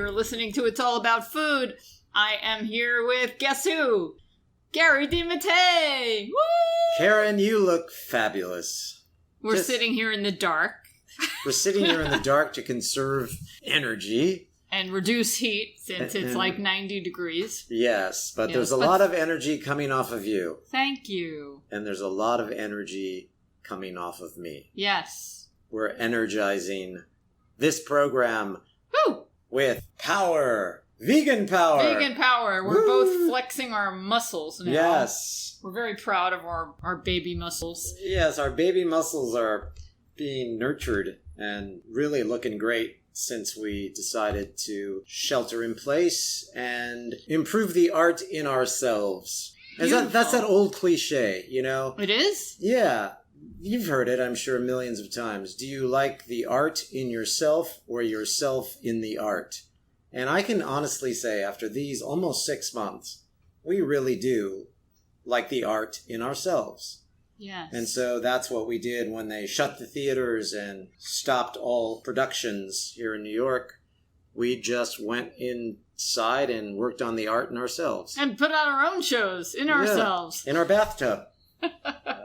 You're listening to It's All About Food. I am here with, guess who? Gary D. Mattei! Woo! Caryn, you look fabulous. We're sitting here in the dark. We're sitting here in the dark to conserve energy. And reduce heat, since it's like 90 degrees. Yes, but there's a lot of energy coming off of you. Thank you. And there's a lot of energy coming off of me. Yes. We're energizing this program with power. Vegan power. Vegan power. We're both flexing our muscles now. Yes. We're very proud of our baby muscles. Yes, our baby muscles are being nurtured and really looking great since we decided to shelter in place and improve the art in ourselves. That's that old cliche, you know? It is? Yeah. You've heard it, I'm sure, millions of times. Do you like the art in yourself or yourself in the art? And I can honestly say, after these almost 6 months, we really do like the art in ourselves. Yes. And so that's what we did when they shut the theaters and stopped all productions here in New York. We just went inside and worked on the art in ourselves. And put out our own shows in ourselves. In our bathtub.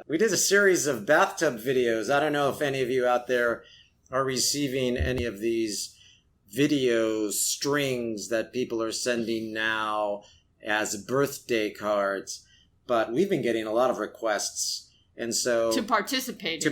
We did a series of bathtub videos. I don't know if any of you out there are receiving any of these video strings that people are sending now as birthday cards, but we've been getting a lot of requests, and so to participate,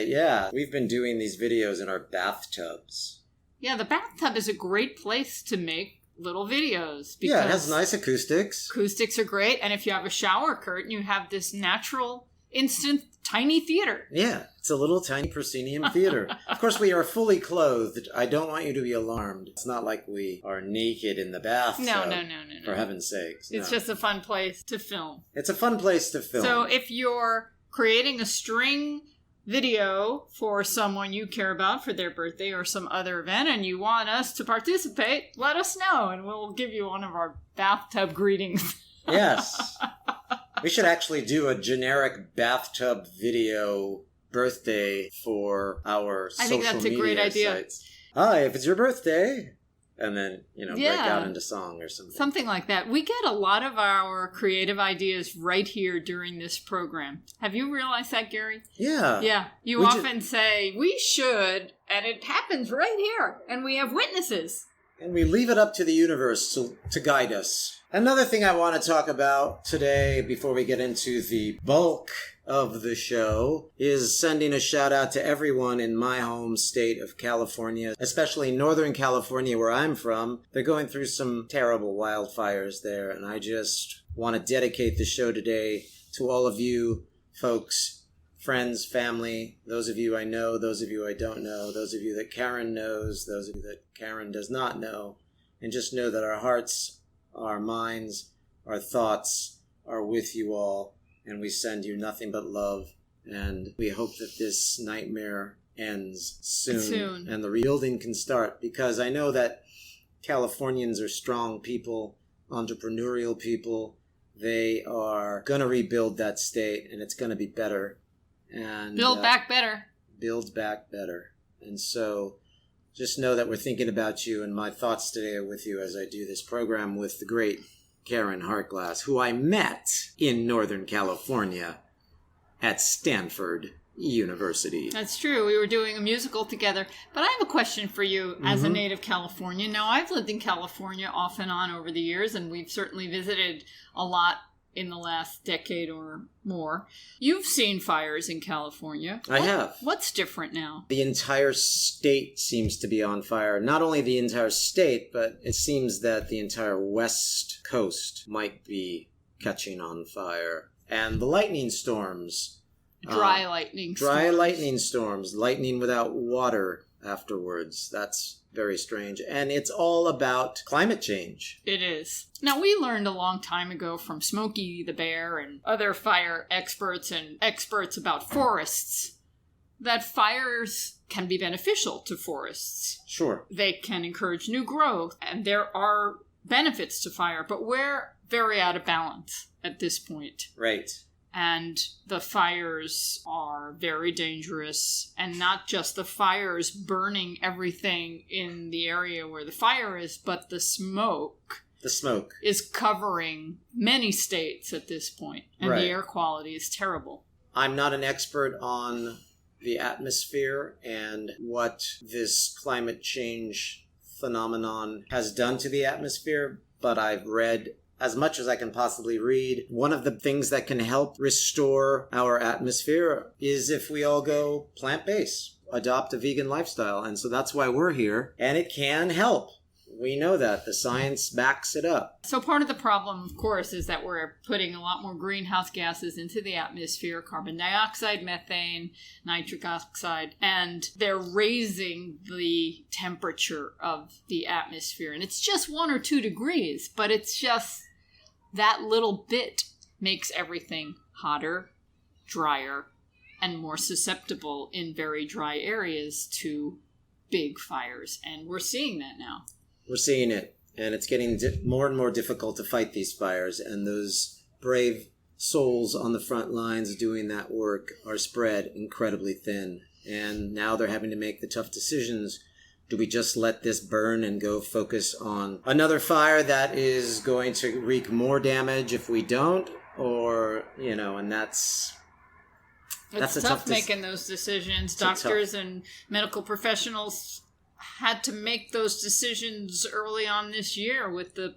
yeah, we've been doing these videos in our bathtubs. Yeah, the bathtub is a great place to make little videos because it has nice acoustics. Acoustics are great, and if you have a shower curtain, you have this natural, instant, tiny theater. Yeah, it's a little tiny proscenium theater. Of course, we are fully clothed. I don't want you to be alarmed. It's not like we are naked in the bathtub. No. For heaven's sakes. It's just a fun place to film. It's a fun place to film. So if you're creating a string video for someone you care about for their birthday or some other event and you want us to participate, let us know and we'll give you one of our bathtub greetings. Yes. We should actually do a generic bathtub video birthday for our social media sites. I think that's a great idea. Hi, if it's your birthday. And then, break out into song or something. Something like that. We get a lot of our creative ideas right here during this program. Have you realized that, Gary? Yeah. Yeah. You often say, we should, and it happens right here. And we have witnesses. And we leave it up to the universe to guide us. Another thing I want to talk about today, before we get into the bulk of the show, is sending a shout out to everyone in my home state of California, especially Northern California where I'm from. They're going through some terrible wildfires there, and I just want to dedicate the show today to all of you folks, friends, family, those of you I know, those of you I don't know, those of you that Caryn knows, those of you that Caryn does not know, and just know that our hearts, our minds, our thoughts are with you all, and we send you nothing but love, and we hope that this nightmare ends soon and the rebuilding can start, because I know that Californians are strong people, entrepreneurial people. They are going to rebuild that state, and it's going to be better. And build back better. Build back better. And so just know that we're thinking about you, and my thoughts today are with you as I do this program with the great Caryn Hartglass, who I met in Northern California at Stanford University. That's true. We were doing a musical together. But I have a question for you as a native Californian. Now, I've lived in California off and on over the years, and we've certainly visited a lot in the last decade or more. You've seen fires in California. I have. What's different now? The entire state seems to be on fire. Not only the entire state, but it seems that the entire west coast might be catching on fire. And the lightning storms. Dry lightning storms. Lightning without water afterwards. That's very strange. And it's all about climate change. It is. Now, we learned a long time ago from Smokey the Bear and other fire experts and experts about forests that fires can be beneficial to forests. Sure. They can encourage new growth, and there are benefits to fire, but we're very out of balance at this point. Right. And the fires are very dangerous. And not just the fires burning everything in the area where the fire is, but the smoke. The smoke is covering many states at this point. And right. The air quality is terrible. I'm not an expert on the atmosphere and what this climate change phenomenon has done to the atmosphere, but I've read as much as I can possibly read. One of the things that can help restore our atmosphere is if we all go plant-based, adopt a vegan lifestyle. And so that's why we're here. And it can help. We know that. The science backs it up. So part of the problem, of course, is that we're putting a lot more greenhouse gases into the atmosphere, carbon dioxide, methane, nitric oxide, and they're raising the temperature of the atmosphere. And it's just 1 or 2 degrees, but it's just that little bit makes everything hotter, drier, and more susceptible in very dry areas to big fires. And we're seeing that now. We're seeing it, and it's getting more and more difficult to fight these fires, and those brave souls on the front lines doing that work are spread incredibly thin, and now they're having to make the tough decisions. Do we just let this burn and go focus on another fire that is going to wreak more damage if we don't? Or, and that's tough making those decisions. Doctors and medical professionals had to make those decisions early on this year with the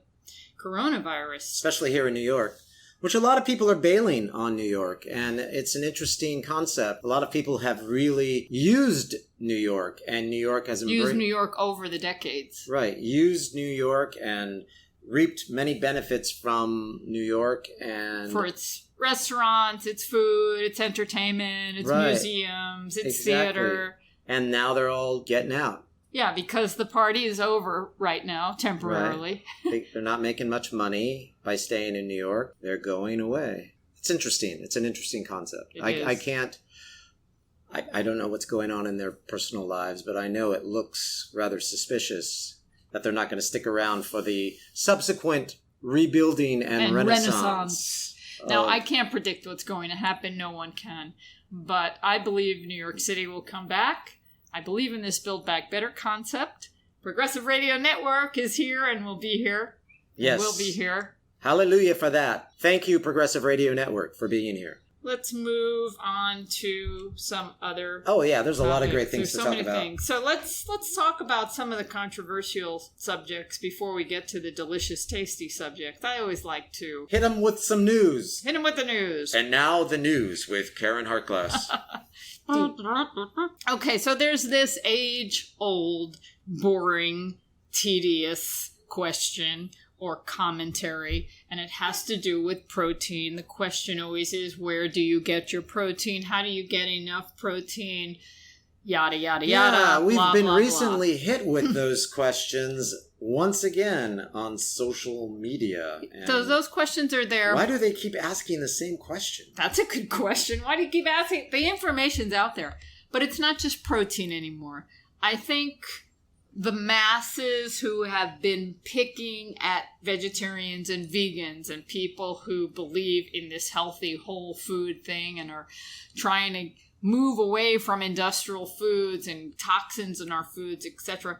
coronavirus. Especially here in New York, which a lot of people are bailing on New York. And it's an interesting concept. A lot of people have really used New York, and New York has used New York over the decades. Right. Used New York and reaped many benefits from New York. And for its restaurants, its food, its entertainment, its museums, its theater. And now they're all getting out. Yeah, because the party is over right now, temporarily. Right. They're not making much money by staying in New York. They're going away. It's interesting. It's an interesting concept. I don't know what's going on in their personal lives, but I know it looks rather suspicious that they're not going to stick around for the subsequent rebuilding and renaissance. Now, I can't predict what's going to happen. No one can. But I believe New York City will come back. I believe in this Build Back Better concept. Progressive Radio Network is here and will be here. Yes. We'll be here. Hallelujah for that. Thank you, Progressive Radio Network, for being here. Let's move on to some other there's a lot of great things to talk about. Things. So let's talk about some of the controversial subjects before we get to the delicious, tasty subject. I always like to hit them with some news. Hit them with the news. And now the news with Caryn Hartglass. Okay, so there's this age-old, boring, tedious question or commentary, and it has to do with protein. The question always is, where do you get your protein? How do you get enough protein? Yada, yada, yada. Yeah, we've been recently blah. hit with those questions once again on social media. So those questions are there. Why do they keep asking the same question? That's a good question. Why do you keep asking? The information's out there. But it's not just protein anymore. I think the masses who have been picking at vegetarians and vegans and people who believe in this healthy whole food thing and are trying to move away from industrial foods and toxins in our foods, etc.,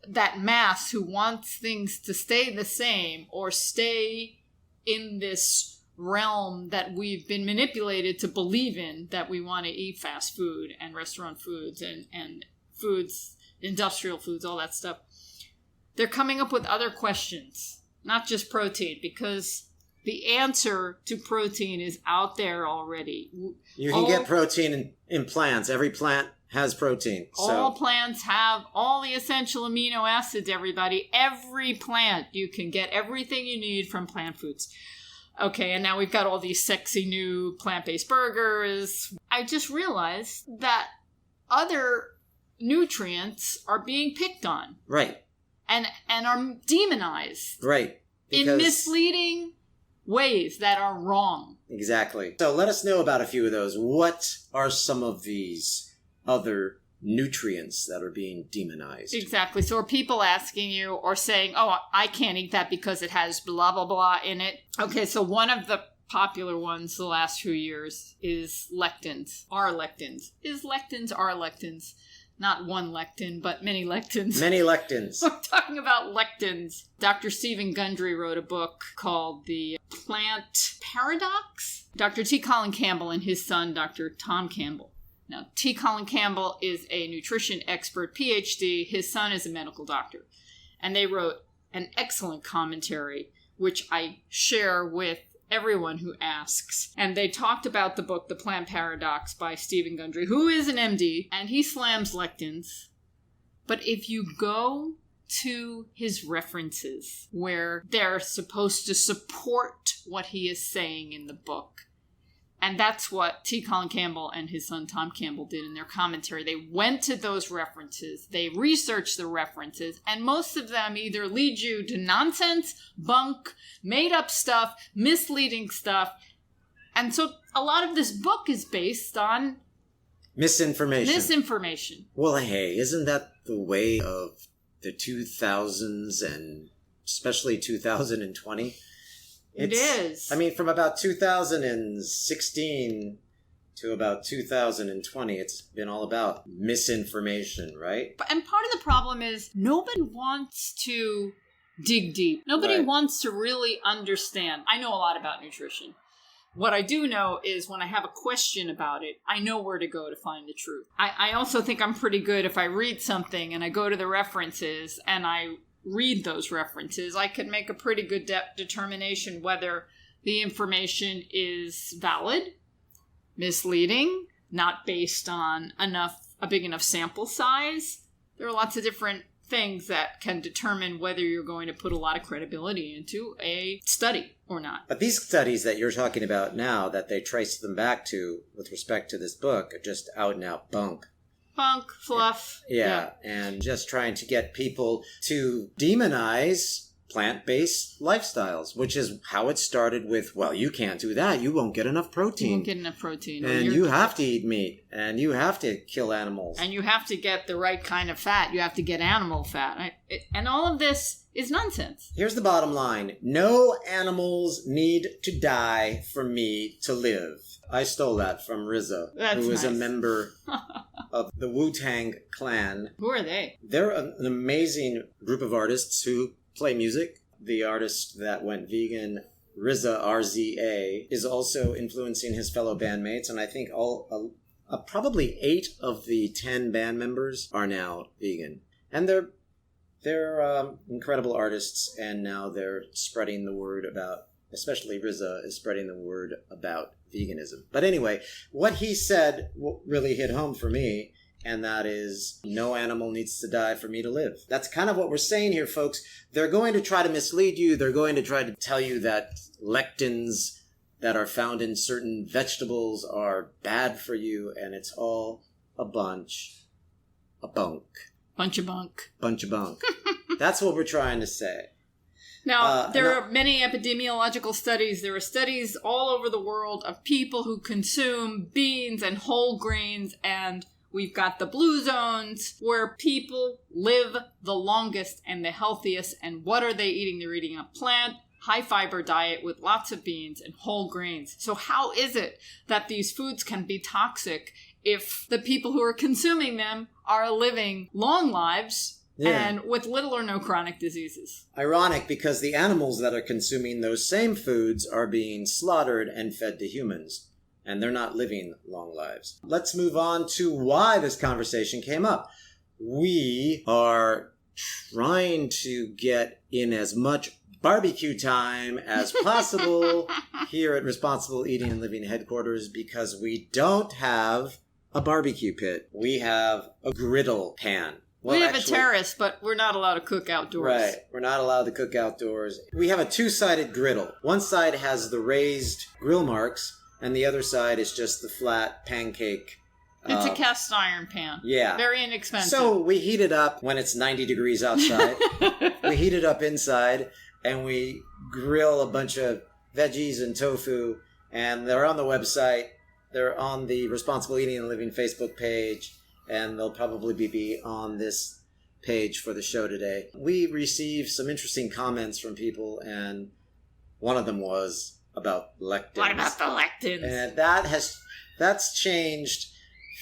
that mass who wants things to stay the same or stay in this realm that we've been manipulated to believe in, that we want to eat fast food and restaurant foods and foods, industrial foods, all that stuff. They're coming up with other questions, not just protein, because the answer to protein is out there already. You can get protein in plants. Every plant has protein. All plants have all the essential amino acids, everybody. Every plant, you can get everything you need from plant foods. Okay, and now we've got all these sexy new plant-based burgers. I just realized that other nutrients are being picked on. Right. And are demonized. Right. In misleading ways that are wrong. Exactly. So let us know about a few of those. What are some of these other nutrients that are being demonized? Exactly. So are people asking you or saying, oh, I can't eat that because it has blah, blah, blah in it? Okay, so one of the popular ones the last few years is lectins, are lectins. Is lectins, are lectins. Not one lectin, but many lectins. Many lectins. We're talking about lectins. Dr. Stephen Gundry wrote a book called The Plant Paradox. Dr. T. Colin Campbell and his son, Dr. Tom Campbell. Now, T. Colin Campbell is a nutrition expert, PhD. His son is a medical doctor. And they wrote an excellent commentary, which I share with everyone who asks. And they talked about the book, The Plant Paradox by Stephen Gundry, who is an MD, and he slams lectins. But if you go to his references, where they're supposed to support what he is saying in the book, and that's what T. Colin Campbell and his son Tom Campbell did in their commentary. They went to those references, they researched the references, and most of them either lead you to nonsense, bunk, made up stuff, misleading stuff. And so a lot of this book is based on misinformation. Well, hey, isn't that the way of the 2000s and especially 2020? It is. I mean, from about 2016 to about 2020, it's been all about misinformation, right? And part of the problem is nobody wants to dig deep. Nobody wants to really understand. I know a lot about nutrition. What I do know is when I have a question about it, I know where to go to find the truth. I also think I'm pretty good if I read something and I go to the references and I read those references, I could make a pretty good determination whether the information is valid, misleading, not based on a big enough sample size. There are lots of different things that can determine whether you're going to put a lot of credibility into a study or not. But these studies that you're talking about now, that they trace them back to with respect to this book, are just out and out bunk. Bunk, fluff. Yeah, and just trying to get people to demonize plant-based lifestyles, which is how it started with, well, you can't do that. You won't get enough protein. You won't get enough protein. And you have to eat meat. And you have to kill animals. And you have to get the right kind of fat. You have to get animal fat. And all of this is nonsense. Here's the bottom line. No animals need to die for me to live. I stole that from RZA, who is a member of the Wu-Tang Clan. Who are they? They're an amazing group of artists who play music. The artist that went vegan, RZA, R-Z-A, is also influencing his fellow bandmates, and I think probably 8 of the 10 band members are now vegan. And they're incredible artists, and now they're spreading the word about, especially RZA is spreading the word about veganism. But anyway, what he said really hit home for me, and that is, no animal needs to die for me to live. That's kind of what we're saying here, folks. They're going to try to mislead you. They're going to try to tell you that lectins that are found in certain vegetables are bad for you, and it's all a bunch of bunk. Bunch of bunk. Bunch of bunk. That's what we're trying to say. Now, there are many epidemiological studies. There are studies all over the world of people who consume beans and whole grains, and we've got the blue zones where people live the longest and the healthiest. And what are they eating? They're eating a plant, high-fiber diet with lots of beans and whole grains. So how is it that these foods can be toxic if the people who are consuming them are living long lives and with little or no chronic diseases? Ironic, because the animals that are consuming those same foods are being slaughtered and fed to humans, and they're not living long lives. Let's move on to why this conversation came up. We are trying to get in as much barbecue time as possible here at Responsible Eating and Living headquarters, because we don't have a barbecue pit. We have a griddle pan. Well, we have a terrace, but we're not allowed to cook outdoors. Right. We're not allowed to cook outdoors. We have a 2-sided griddle. One side has the raised grill marks, and the other side is just the flat pancake. It's a cast iron pan. Yeah. Very inexpensive. So we heat it up when it's 90 degrees outside. We heat it up inside, and we grill a bunch of veggies and tofu, and they're on the website. They're on the Responsible Eating and Living Facebook page, and they'll probably be on this page for the show today. We received some interesting comments from people, and one of them was, about lectins. What about the lectins? And that's changed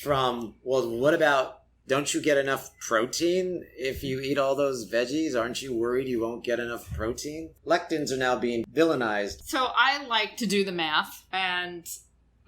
from, well, what about, don't you get enough protein if you eat all those veggies? Aren't you worried you won't get enough protein? Lectins are now being villainized. So I like to do the math, and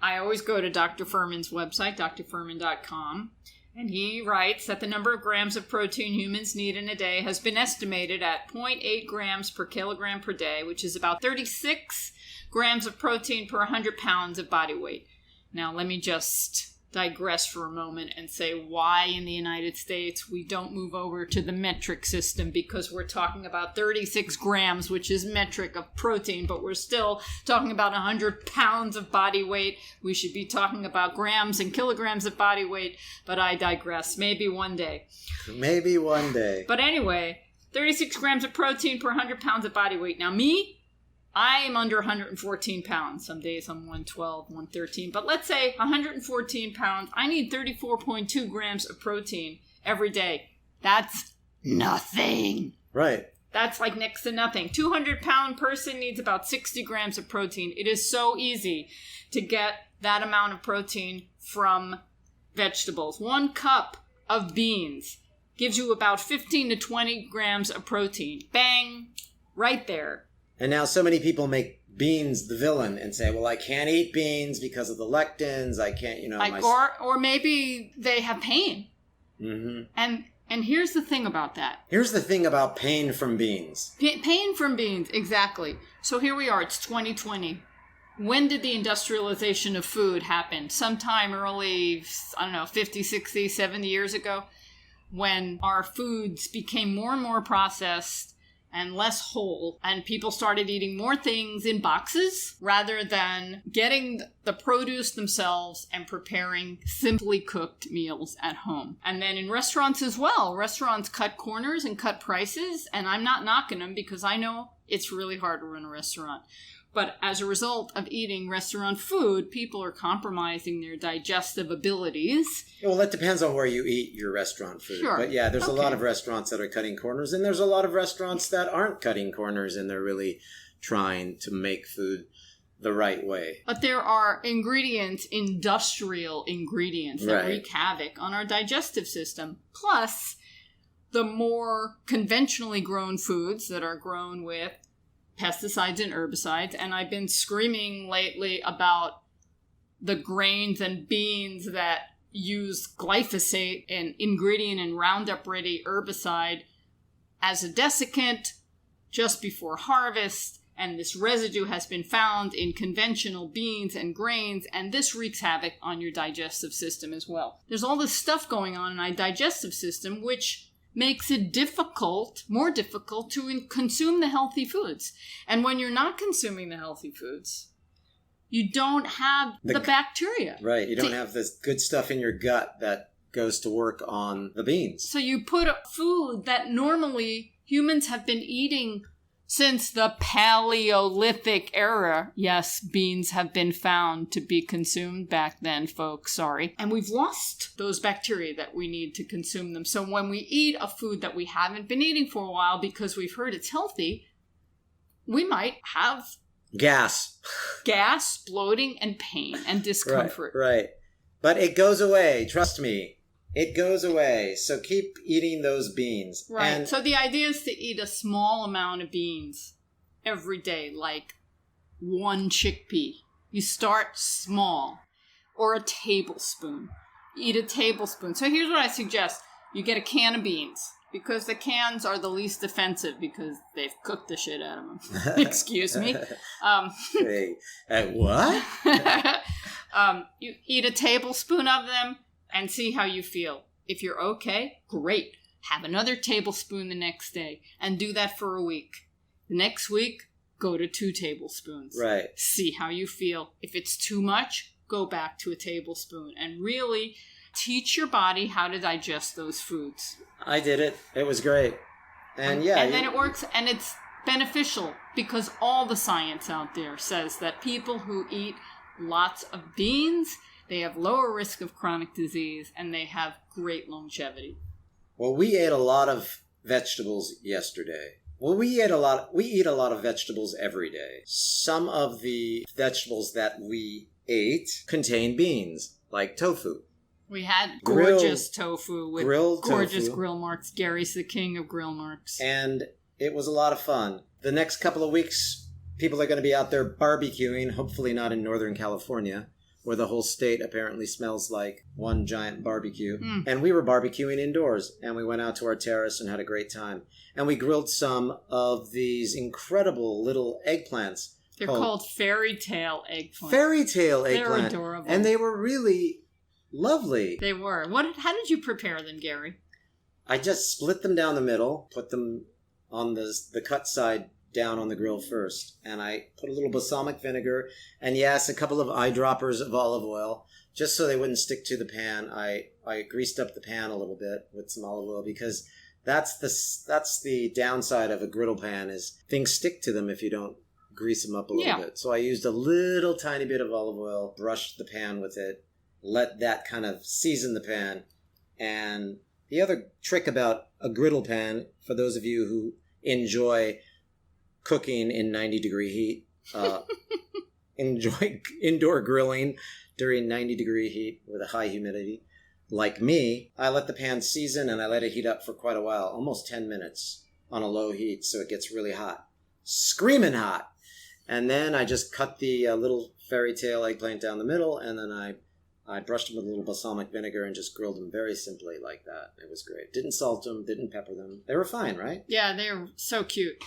I always go to Dr. Furman's website, drfurman.com, and he writes that the number of grams of protein humans need in a day has been estimated at 0.8 grams per kilogram per day, which is about 36 grams of protein per 100 pounds of body weight. Now, let me just digress for a moment and say why in the United States we don't move over to the metric system, because we're talking about 36 grams, which is metric of protein, but we're still talking about 100 pounds of body weight. We should be talking about grams and kilograms of body weight, but I digress. Maybe one day. Maybe one day. But anyway, 36 grams of protein per 100 pounds of body weight. Now I am under 114 pounds. Some days I'm 112, 113. But let's say 114 pounds. I need 34.2 grams of protein every day. That's nothing. Right. That's like next to nothing. 200-pound person needs about 60 grams of protein. It is so easy to get that amount of protein from vegetables. 1 cup of beans gives you about 15 to 20 grams of protein. Bang! Right there. And now so many people make beans the villain and say, well, I can't eat beans because of the lectins. I can't, or maybe they have pain. Mm-hmm. And here's the thing about that. Here's the thing about pain from beans. Pain from beans, exactly. So here we are, it's 2020. When did the industrialization of food happen? Sometime early, 50, 60, 70 years ago, when our foods became more and more processed and less whole, and people started eating more things in boxes rather than getting the produce themselves and preparing simply cooked meals at home. And then in restaurants as well, restaurants cut corners and cut prices, and I'm not knocking them because I know it's really hard to run a restaurant. But as a result of eating restaurant food, people are compromising their digestive abilities. Well, that depends on where you eat your restaurant food. Sure. But yeah, there's a lot of restaurants that are cutting corners, and there's a lot of restaurants that aren't cutting corners, and they're really trying to make food the right way. But there are ingredients, industrial ingredients, that wreak havoc on our digestive system. Plus, the more conventionally grown foods that are grown with pesticides and herbicides, and I've been screaming lately about the grains and beans that use glyphosate, an ingredient in Roundup Ready herbicide, as a desiccant just before harvest, and this residue has been found in conventional beans and grains, and this wreaks havoc on your digestive system as well. There's all this stuff going on in our digestive system, which makes it more difficult to consume the healthy foods. And when you're not consuming the healthy foods, you don't have the bacteria. Right. You don't have this good stuff in your gut that goes to work on the beans. So you put a food that normally humans have been eating since the Paleolithic era. Yes, beans have been found to be consumed back then, folks. Sorry. And we've lost those bacteria that we need to consume them. So when we eat a food that we haven't been eating for a while because we've heard it's healthy, we might have gas, bloating, and pain and discomfort. Right. But it goes away. Trust me. It goes away. So keep eating those beans. Right. And so the idea is to eat a small amount of beans every day, like 1 chickpea. You start small. Or a tablespoon. Eat a tablespoon. So here's what I suggest. You get a can of beans. Because the cans are the least offensive because they've cooked the shit out of them. Excuse me. Hey, what? You eat a tablespoon of them and see how you feel. If you're okay, great. Have another tablespoon the next day and do that for a week. The next week, go to 2 tablespoons. Right. See how you feel. If it's too much, go back to a tablespoon and really teach your body how to digest those foods. I did it. It was great. And then it works, and it's beneficial because all the science out there says that people who eat lots of beans, they have lower risk of chronic disease, and they have great longevity. Well, we ate a lot of vegetables yesterday. Well, we eat a lot of vegetables every day. Some of the vegetables that we ate contain beans, like tofu. We had gorgeous tofu with gorgeous tofu. grill marks. Gary's the king of grill marks. And it was a lot of fun. The next couple of weeks, people are going to be out there barbecuing, hopefully not in Northern California, where the whole state apparently smells like one giant barbecue. And we were barbecuing indoors, and we went out to our terrace and had a great time. And we grilled some of these incredible little eggplants. They're called fairy tale eggplants. Fairy tale eggplant. They're adorable. And they were really lovely. They were. How did you prepare them, Gary? I just split them down the middle, put them on the cut side down on the grill first, and I put a little balsamic vinegar and yes, a couple of eyedroppers of olive oil, just so they wouldn't stick to the pan. I greased up the pan a little bit with some olive oil because that's the downside of a griddle pan is things stick to them if you don't grease them up a little bit. So I used a little tiny bit of olive oil, brushed the pan with it, let that kind of season the pan. And the other trick about a griddle pan, for those of you who enjoy cooking in 90-degree heat, enjoy indoor grilling during 90-degree heat with a high humidity, like me, I let the pan season and I let it heat up for quite a while, almost 10 minutes on a low heat, so it gets really hot. Screaming hot! And then I just cut the little fairy tale eggplant down the middle, and then I brushed them with a little balsamic vinegar and just grilled them very simply like that. It was great. Didn't salt them, didn't pepper them. They were fine, right? Yeah, they were so cute.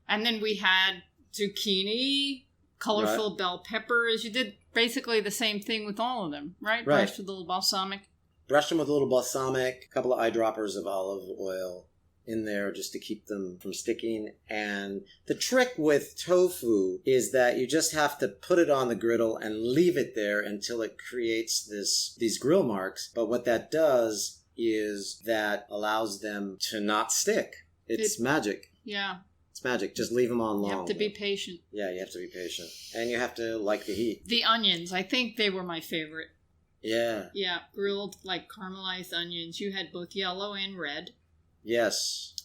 And then we had zucchini, colorful bell peppers. You did basically the same thing with all of them, right? Brushed with a little balsamic. Brushed them with a little balsamic, a couple of eyedroppers of olive oil in there just to keep them from sticking. And the trick with tofu is that you just have to put it on the griddle and leave it there until it creates these grill marks. But what that does is that allows them to not stick. It's magic. Yeah. It's magic. Just leave them on long. You have to be patient. Yeah, you have to be patient. And you have to like the heat. The onions, I think they were my favorite. Yeah. Yeah, grilled, like caramelized onions. You had both yellow and red. Yes.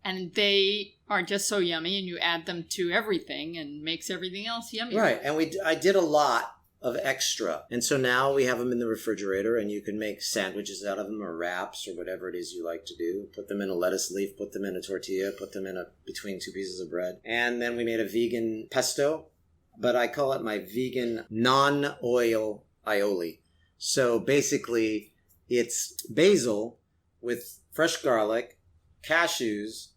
And they are just so yummy, and you add them to everything and makes everything else yummy. Right, and I did a lot of extra. And so now we have them in the refrigerator, and you can make sandwiches out of them or wraps or whatever it is you like to do. Put them in a lettuce leaf, put them in a tortilla, put them in between two pieces of bread. And then we made a vegan pesto, but I call it my vegan non-oil aioli. So basically, it's basil with fresh garlic, cashews,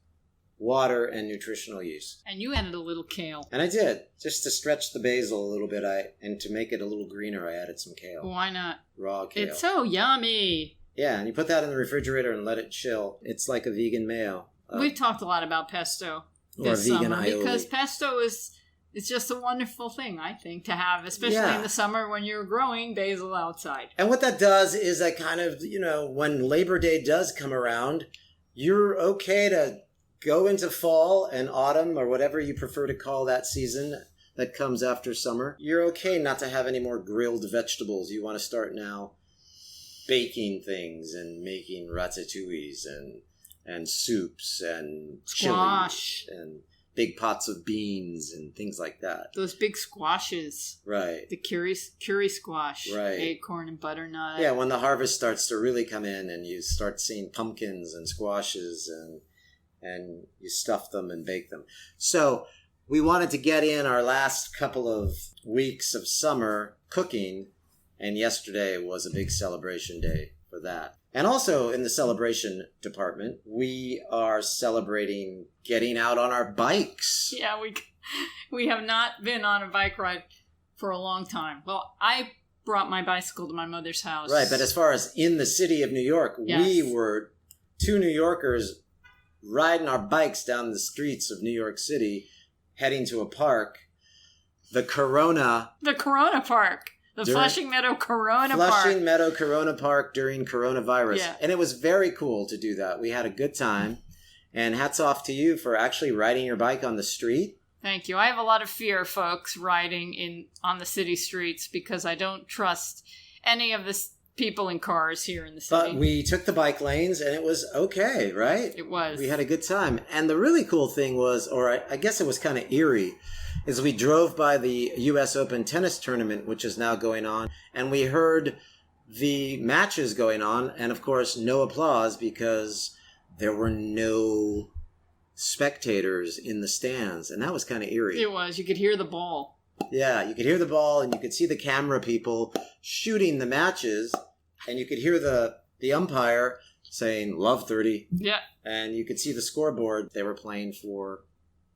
water, and nutritional yeast. And you added a little kale. And I did. Just to stretch the basil a little bit, and to make it a little greener, I added some kale. Why not? Raw kale. It's so yummy. Yeah, and you put that in the refrigerator and let it chill. It's like a vegan mayo. We've talked a lot about pesto this summer aioli. Because pesto it's just a wonderful thing, I think, to have, especially in the summer when you're growing basil outside. And what that does is that kind of, when Labor Day does come around, you're okay to go into fall and autumn or whatever you prefer to call that season that comes after summer. You're okay not to have any more grilled vegetables. You want to start now baking things and making ratatouilles and soups and squash chili and big pots of beans and things like that. Those big squashes. Right. The curry squash. Right. Acorn and butternut. Yeah, when the harvest starts to really come in and you start seeing pumpkins and squashes and you stuff them and bake them. So we wanted to get in our last couple of weeks of summer cooking, and yesterday was a big celebration day for that. And also in the celebration department, we are celebrating getting out on our bikes. Yeah, we have not been on a bike ride for a long time. Well, I brought my bicycle to my mother's house. Right, but as far as in the city of New York, we were two New Yorkers riding our bikes down the streets of New York City, heading to a park, the Corona Park. The Flushing Meadow Corona Park. Flushing Meadow Corona Park during coronavirus. Yeah. And it was very cool to do that. We had a good time. And hats off to you for actually riding your bike on the street. Thank you. I have a lot of fear, folks, riding on the city streets because I don't trust any of people in cars here in the city. But we took the bike lanes, and it was okay, right? It was. We had a good time. And the really cool thing was, or I guess it was kind of eerie, is we drove by the U.S. Open tennis tournament, which is now going on, and we heard the matches going on, and of course, no applause because there were no spectators in the stands, and that was kind of eerie. It was. You could hear the ball. Yeah, you could hear the ball, and you could see the camera people shooting the matches, and you could hear the umpire saying, "Love 30." Yeah. And you could see the scoreboard. They were playing for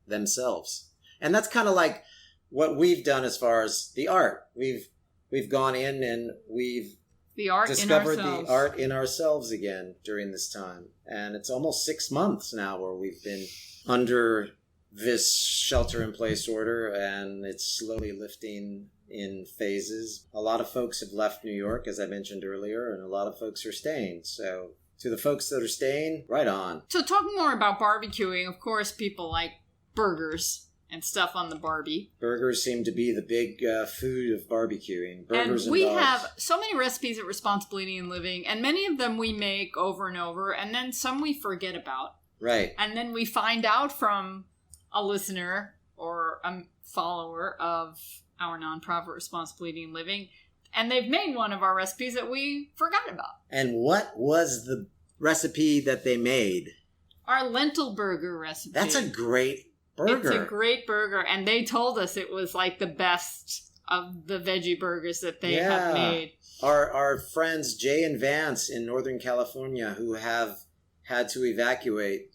themselves. And that's kind of like what we've done as far as the art. We've gone in and we've discovered the art in ourselves again during this time. And it's almost 6 months now where we've been under this shelter-in-place order, and it's slowly lifting in phases. A lot of folks have left New York, as I mentioned earlier, and a lot of folks are staying. So to the folks that are staying, right on. So talking more about barbecuing, of course, people like burgers and stuff on the Barbie. Burgers seem to be the big food of barbecuing. Burgers and we dogs. have so many recipes at Responsible Eating and Living, and many of them we make over and over, and then some we forget about. Right. And then we find out from a listener or a follower of our nonprofit Responsible Eating and Living, and they've made one of our recipes that we forgot about. And what was the recipe that they made? Our lentil burger recipe. That's a great burger. It's a great burger, and they told us it was like the best of the veggie burgers that they have made. Our friends Jay and Vance in Northern California, who have had to evacuate,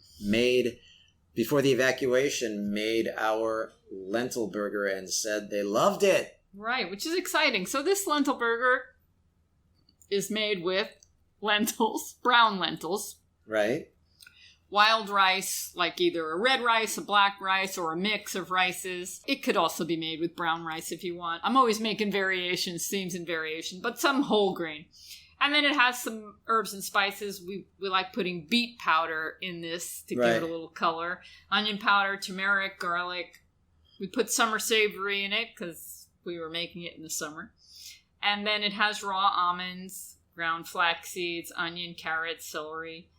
before the evacuation, made our lentil burger and said they loved it. Right, which is exciting. So this lentil burger is made with lentils, brown lentils. Right. Wild rice, like either a red rice, a black rice, or a mix of rices. It could also be made with brown rice if you want. I'm always making variations, themes and variation, but some whole grain. And then it has some herbs and spices. We like putting beet powder in this to give it a little color. Onion powder, turmeric, garlic. We put summer savory in it because we were making it in the summer. And then it has raw almonds, ground flax seeds, onion, carrots, celery.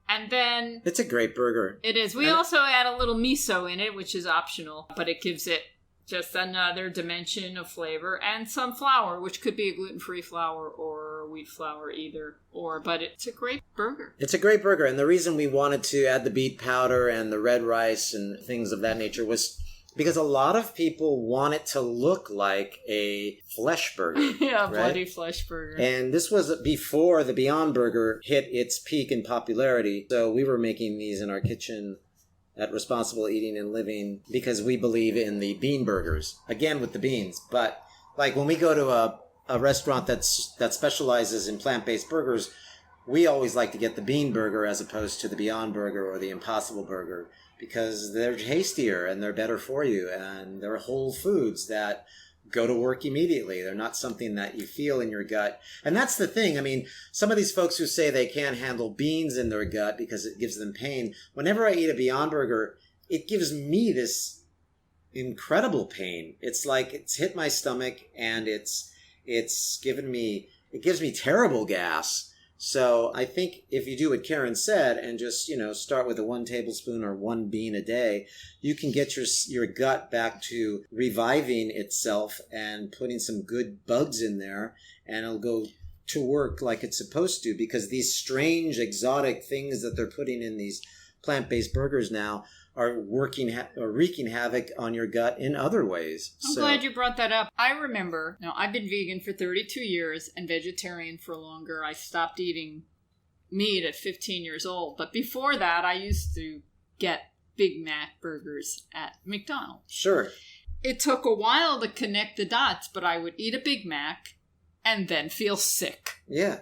And then... It's a great burger. It is. We also add a little miso in it, which is optional, but it gives it just another dimension of flavor. And some flour, which could be a gluten-free flour or wheat flour either. But it's a great burger. It's a great burger. And the reason we wanted to add the beet powder and the red rice and things of that nature was because a lot of people want it to look like a flesh burger. Yeah, right? bloody flesh burger. And this was before the Beyond Burger hit its peak in popularity. So we were making these in our kitchen at Responsible Eating and Living because we believe in the bean burgers. Again, with the beans. But like when we go to a restaurant that specializes in plant-based burgers, we always like to get the bean burger as opposed to the Beyond Burger or the Impossible Burger, because they're tastier and they're better for you, and they're whole foods that go to work immediately. They're not something that you feel in your gut. And that's the thing. I mean, some of these folks who say they can't handle beans in their gut because it gives them pain, whenever I eat a Beyond Burger, it gives me this incredible pain. It's like it's hit my stomach, and it gives me terrible gas. So I think if you do what Caryn said and just, start with 1 tablespoon or 1 bean a day, you can get your gut back to reviving itself and putting some good bugs in there, and it'll go to work like it's supposed to, because these strange exotic things that they're putting in these plant-based burgers now are wreaking havoc on your gut in other ways. I'm glad you brought that up. I remember, I've been vegan for 32 years and vegetarian for longer. I stopped eating meat at 15 years old. But before that, I used to get Big Mac burgers at McDonald's. Sure. It took a while to connect the dots, but I would eat a Big Mac and then feel sick. Yeah.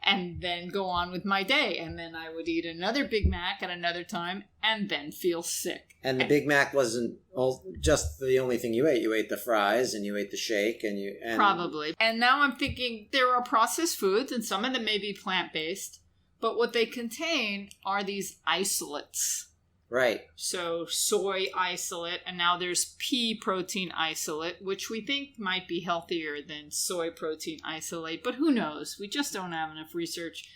And then go on with my day. And then I would eat another Big Mac at another time and then feel sick. And the Big Mac wasn't just the only thing you ate. You ate the fries and you ate the shake. Probably. And now I'm thinking there are processed foods, and some of them may be plant-based, but what they contain are these isolates. Right. So soy isolate, and now there's pea protein isolate, which we think might be healthier than soy protein isolate, but who knows? We just don't have enough research.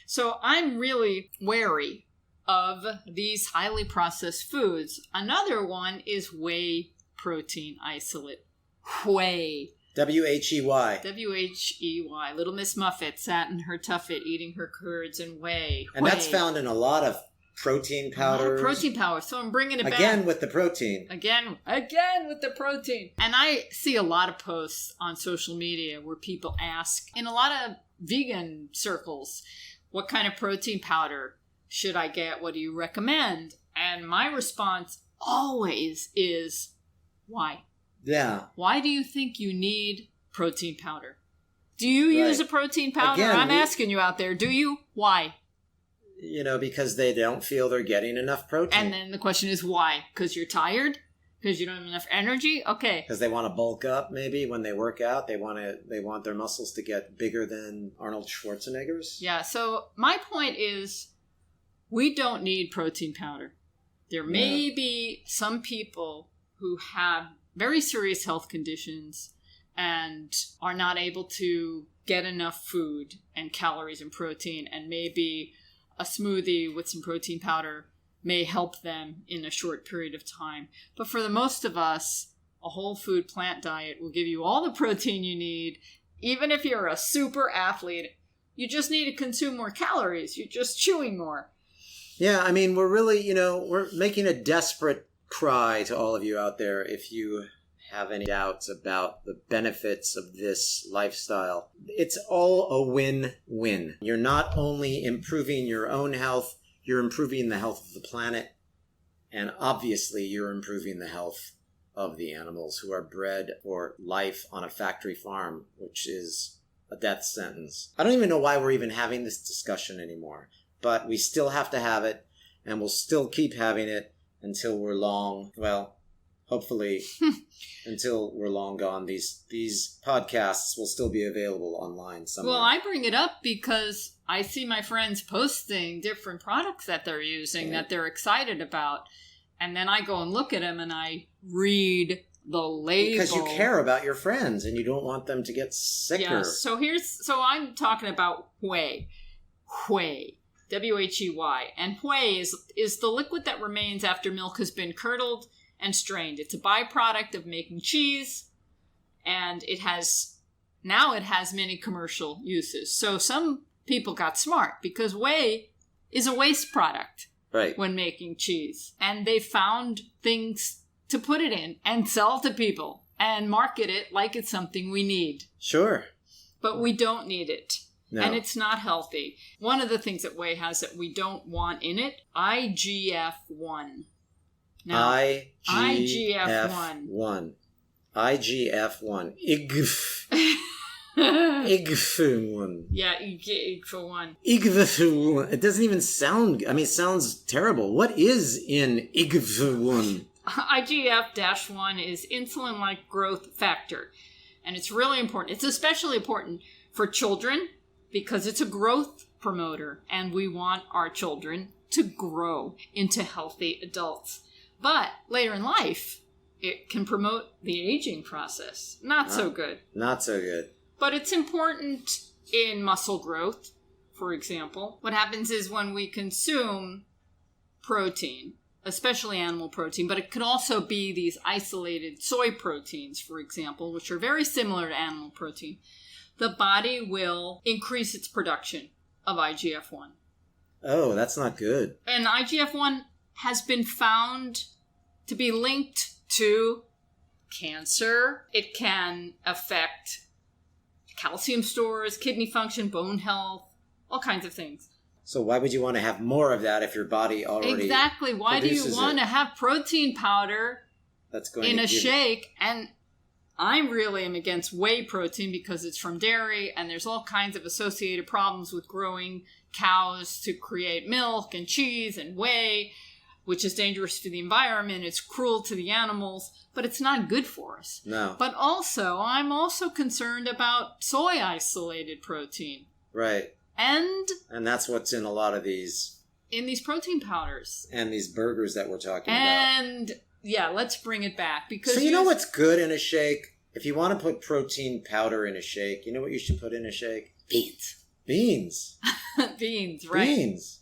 So I'm really wary of these highly processed foods. Another one is whey protein isolate. Whey. W-H-E-Y. W-H-E-Y. Little Miss Muffet sat in her tuffet eating her curds and whey. And that's found in a lot of protein powders. Protein powder. So I'm bringing it back. Again with the protein. Again with the protein. And I see a lot of posts on social media where people ask, in a lot of vegan circles, what kind of protein powder should I get? What do you recommend? And my response always is, why? Yeah. Why do you think you need protein powder? Do you use a protein powder? Again, I'm asking you out there. Do you? Why? Because they don't feel they're getting enough protein. And then the question is why? Because you're tired? Because you don't have enough energy? Okay. Because they want to bulk up, maybe when they work out. They want their muscles to get bigger than Arnold Schwarzenegger's. Yeah. So my point is, we don't need protein powder. There may be some people who have very serious health conditions and are not able to get enough food and calories and protein, and maybe a smoothie with some protein powder may help them in a short period of time. But for the most of us, a whole food plant diet will give you all the protein you need. Even if you're a super athlete, you just need to consume more calories. You're just chewing more. Yeah, I mean, we're really, we're making a desperate cry to all of you out there if you have any doubts about the benefits of this lifestyle. It's all a win-win. You're not only improving your own health, you're improving the health of the planet, and obviously you're improving the health of the animals who are bred for life on a factory farm, which is a death sentence. I don't even know why we're even having this discussion anymore, but we still have to have it, and we'll still keep having it until we're hopefully until we're long gone. These podcasts will still be available online somewhere. Well, I bring it up because I see my friends posting different products that they're using that they're excited about. And then I go and look at them and I read the label. Because you care about your friends and you don't want them to get sicker. Yes. So I'm talking about whey. Whey. W-H-E-Y. And whey is the liquid that remains after milk has been curdled and strained. It's a byproduct of making cheese, and it has many commercial uses. So some people got smart because whey is a waste product when making cheese. And they found things to put it in and sell to people and market it like it's something we need. Sure. But we don't need it. No. And it's not healthy. One of the things that whey has that we don't want in it, IGF-1. Now, IGF-1. IGF-1. IGF-1. Yeah, IGF-1. IGF-1. It doesn't even sound... it sounds terrible. What is in IGF-1? IGF-1 is insulin-like growth factor. And it's really important. It's especially important for children because it's a growth promoter. And we want our children to grow into healthy adults. But later in life, it can promote the aging process. Not so good. Not so good. But it's important in muscle growth, for example. What happens is when we consume protein, especially animal protein, but it could also be these isolated soy proteins, for example, which are very similar to animal protein, the body will increase its production of IGF-1. Oh, that's not good. And IGF-1 has been found to be linked to cancer. It can affect calcium stores, kidney function, bone health, all kinds of things. So why would you want to have more of that if your body already Exactly. Why do you want to have protein powder that's going in to a shake? And I really am against whey protein because it's from dairy and there's all kinds of associated problems with growing cows to create milk and cheese and whey, which is dangerous for the environment. It's cruel to the animals, but it's not good for us. No. But also, I'm also concerned about soy isolated protein. Right. And that's what's in a lot of these in these protein powders. And these burgers that we're talking about. And, yeah, let's bring it back. Because so you know what's good in a shake? If you want to put protein powder in a shake, you know what you should put in a shake? Beans. Beans. Beans, right. Beans.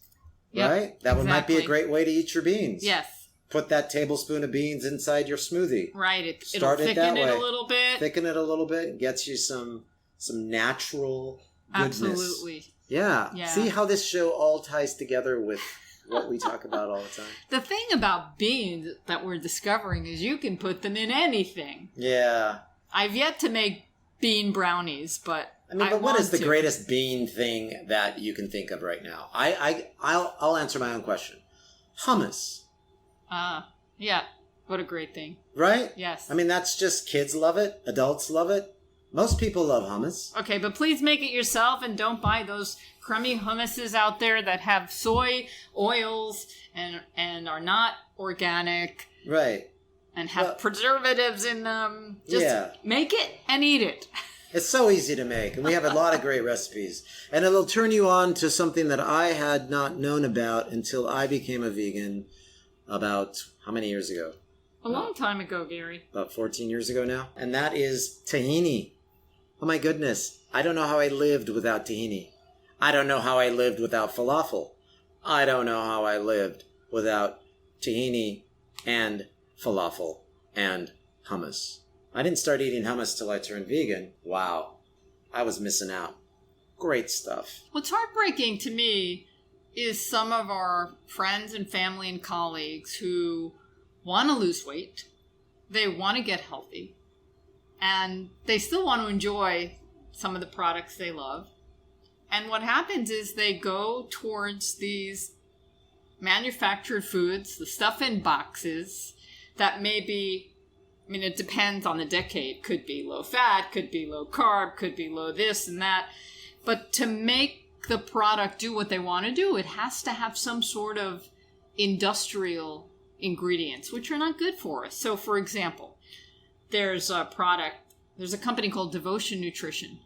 Yep, right? That might be a great way to eat your beans. Yes. Put that tablespoon of beans inside your smoothie. Right. It'll thicken it a little bit. Thicken it a little bit. Gets you some natural goodness. Absolutely. Yeah. See how this show all ties together with what we talk about all the time? The thing about beans that we're discovering is you can put them in anything. Yeah. I've yet to make bean brownies, but but what is the greatest bean thing that you can think of right now? I'll answer my own question. Hummus. Yeah. What a great thing. Right? Yes. That's just kids love it. Adults love it. Most people love hummus. Okay, but please make it yourself and don't buy those crummy hummuses out there that have soy oils and are not organic. Right. And have preservatives in them. Just make it and eat it. It's so easy to make, and we have a lot of great recipes. And it'll turn you on to something that I had not known about until I became a vegan about, how many years ago? A long time ago, Gary. About 14 years ago now. And that is tahini. Oh my goodness. I don't know how I lived without tahini. I don't know how I lived without falafel. I don't know how I lived without tahini and falafel and hummus. I didn't start eating hummus till I turned vegan. Wow. I was missing out. Great stuff. What's heartbreaking to me is some of our friends and family and colleagues who want to lose weight. They want to get healthy. And they still want to enjoy some of the products they love. And what happens is they go towards these manufactured foods, the stuff in boxes that may be, it depends on the decade. Could be low fat, could be low carb, could be low this and that. But to make the product do what they want to do, it has to have some sort of industrial ingredients, which are not good for us. So, for example, there's a company called Devotion Nutrition,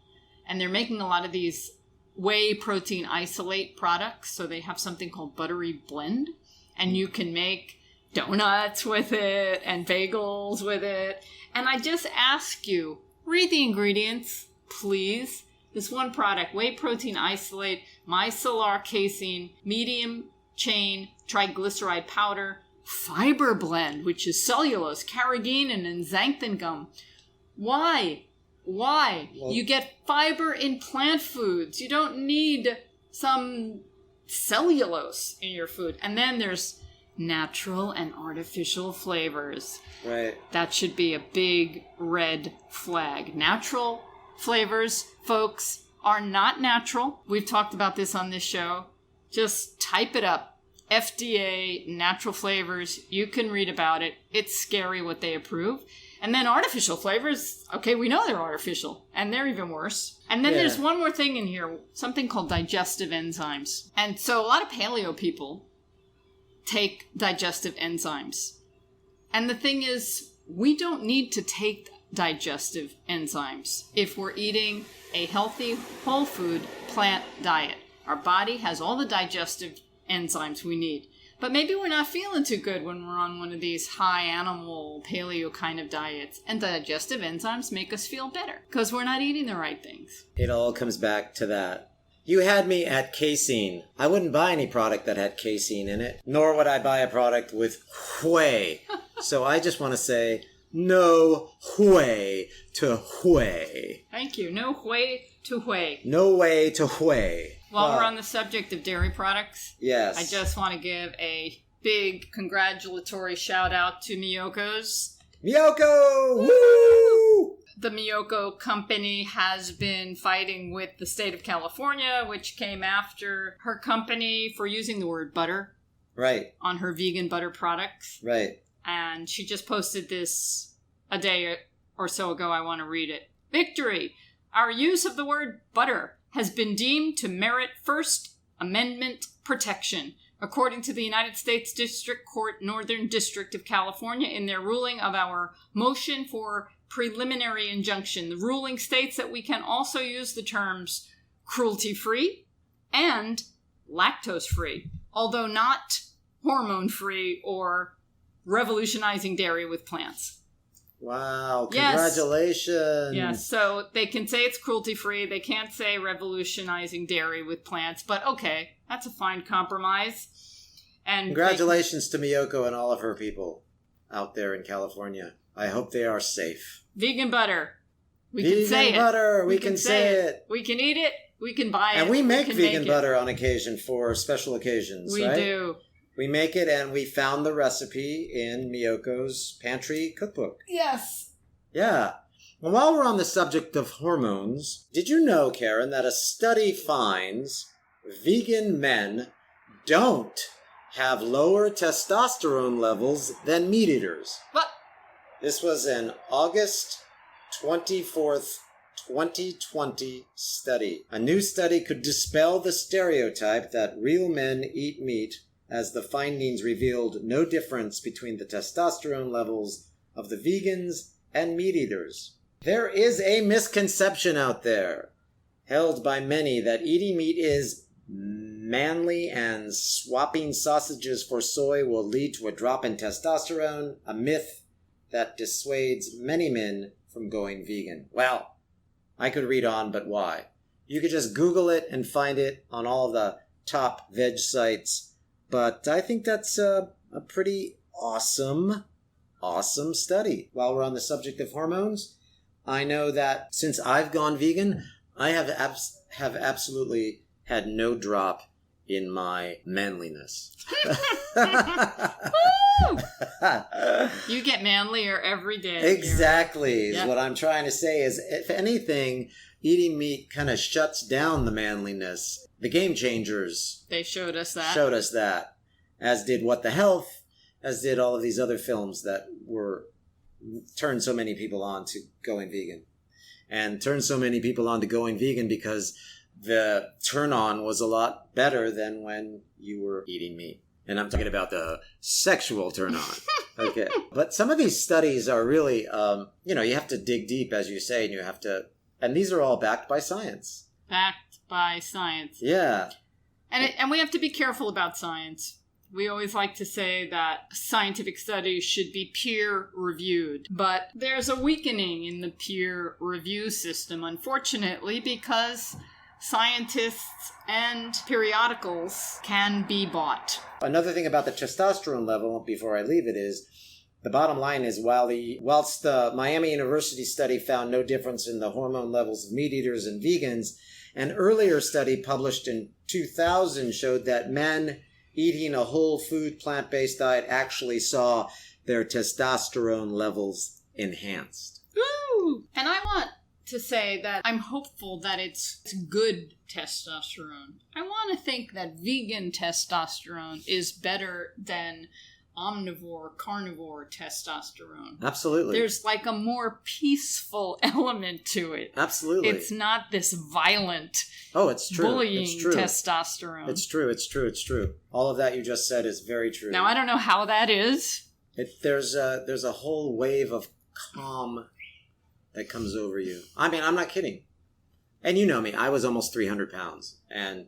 and they're making a lot of these whey protein isolate products. So they have something called Buttery Blend, and you can make donuts with it and bagels with it. And I just ask you, read the ingredients, please. This one product, whey protein isolate, micellar casein, medium chain triglyceride powder, fiber blend, which is cellulose, carrageenan, and xanthan gum. Why? Well, you get fiber in plant foods. You don't need some cellulose in your food. And then there's natural and artificial flavors. Right. That should be a big red flag. Natural flavors, folks, are not natural. We've talked about this on this show. Just type it up. FDA, natural flavors. You can read about it. It's scary what they approve. And then artificial flavors, okay, we know they're artificial, and they're even worse. And then there's one more thing in here, something called digestive enzymes. And so a lot of paleo people take digestive enzymes. And the thing is, we don't need to take digestive enzymes if we're eating a healthy, whole food, plant diet. Our body has all the digestive enzymes we need. But maybe we're not feeling too good when we're on one of these high animal paleo kind of diets. And digestive enzymes make us feel better because we're not eating the right things. It all comes back to that. You had me at casein. I wouldn't buy any product that had casein in it, nor would I buy a product with whey. So I just want to say, no whey to whey. Thank you. No whey to whey. No way to whey. While we're on the subject of dairy products, yes, I just want to give a big congratulatory shout out to Miyoko's. Miyoko! Woo! The Miyoko company has been fighting with the state of California, which came after her company for using the word butter. Right. On her vegan butter products. Right. And she just posted this a day or so ago. I want to read it. Victory! Our use of the word butter has been deemed to merit First Amendment protection, according to the United States District Court, Northern District of California, in their ruling of our motion for preliminary injunction. The ruling states that we can also use the terms cruelty-free and lactose-free. although not hormone-free or revolutionizing dairy with plants. Wow, congratulations. Yes, so they can say it's cruelty-free. They can't say revolutionizing dairy with plants, but okay, that's a fine compromise. And congratulations to Miyoko and all of her people out there in California. I hope they are safe. Vegan butter. We can say it. Vegan butter. We can say it. We can eat it. We can buy it. And we make vegan butter on occasion for special occasions, right? We do. We make it, and we found the recipe in Miyoko's pantry cookbook. Yes. Yeah. Well, while we're on the subject of hormones, did you know, Caryn, that a study finds vegan men don't have lower testosterone levels than meat eaters? What? This was an August 24th, 2020 study. A new study could dispel the stereotype that real men eat meat, as the findings revealed no difference between the testosterone levels of the vegans and meat eaters. There is a misconception out there, held by many, that eating meat is manly and swapping sausages for soy will lead to a drop in testosterone, a myth that dissuades many men from going vegan. Well, I could read on, but why? You could just Google it and find it on all of the top veg sites. But I think that's a pretty awesome study. While we're on the subject of hormones, I know that since I've gone vegan, I have absolutely had no drop in my manliness. You get manlier every day. Exactly. Yep. What I'm trying to say is, if anything, eating meat kind of shuts down the manliness. The Game Changers. They showed us that. As did What the Health, as did all of these other films that turned so many people on to going vegan. And turned so many people on to going vegan because the turn on was a lot better than when you were eating meat. And I'm talking about the sexual turn on. Okay. But some of these studies are really, you have to dig deep, as you say, and these are all backed by science. Backed by science. Yeah. And we have to be careful about science. We always like to say that scientific studies should be peer-reviewed. But there's a weakening in the peer review system, unfortunately, because scientists and periodicals can be bought. Another thing about the testosterone level, before I leave it, is the bottom line is whilst the Miami University study found no difference in the hormone levels of meat eaters and vegans, an earlier study published in 2000 showed that men eating a whole food plant-based diet actually saw their testosterone levels enhanced. Ooh! And I want to say that I'm hopeful that it's good testosterone. I want to think that vegan testosterone is better than omnivore, carnivore testosterone. Absolutely. There's like a more peaceful element to it. Absolutely. It's not this violent it's true. bullying testosterone. It's true. All of that you just said is very true. Now, I don't know how that is. There's a whole wave of calm that comes over you. I mean, I'm not kidding. And you know me, I was almost 300 pounds. And,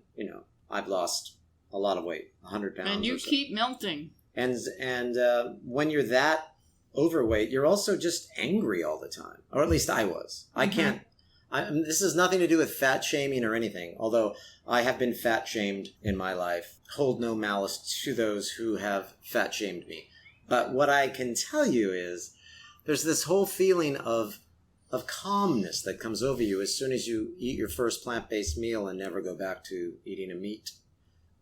I've lost a lot of weight, 100 pounds. And you keep melting. And when you're that overweight, you're also just angry all the time. Or at least I was. Mm-hmm. This has nothing to do with fat shaming or anything, although I have been fat shamed in my life. Hold no malice to those who have fat shamed me. But what I can tell you is there's this whole feeling of calmness that comes over you as soon as you eat your first plant-based meal and never go back to eating a meat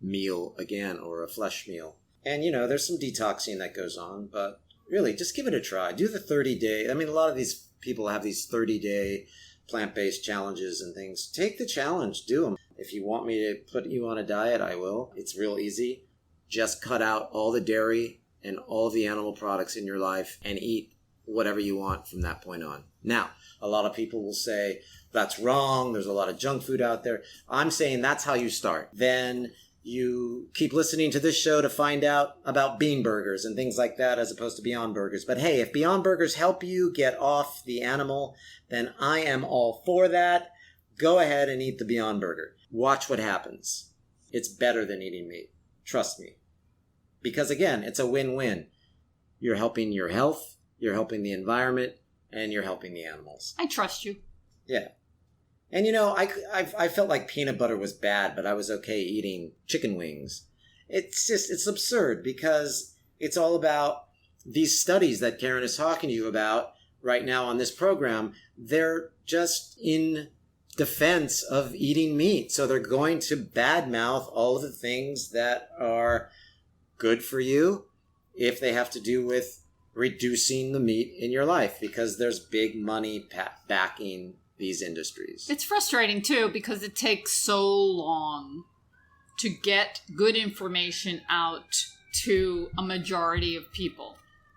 meal again or a flesh meal. And, there's some detoxing that goes on, but really, just give it a try. Do the 30-day. I mean, a lot of these people have these 30-day plant-based challenges and things. Take the challenge. Do them. If you want me to put you on a diet, I will. It's real easy. Just cut out all the dairy and all the animal products in your life and eat whatever you want from that point on. Now, a lot of people will say, that's wrong. There's a lot of junk food out there. I'm saying that's how you start. Then you keep listening to this show to find out about bean burgers and things like that as opposed to Beyond Burgers. But hey, if Beyond Burgers help you get off the animal, then I am all for that. Go ahead and eat the Beyond Burger. Watch what happens. It's better than eating meat. Trust me. Because again, it's a win-win. You're helping your health, you're helping the environment, and you're helping the animals. I trust you. Yeah. And I felt like peanut butter was bad, but I was okay eating chicken wings. It's absurd because it's all about these studies that Caryn is talking to you about right now on this program. They're just in defense of eating meat. So they're going to badmouth all of the things that are good for you if they have to do with reducing the meat in your life, because there's big money backing these industries. It's frustrating too because it takes so long to get good information out to a majority of people.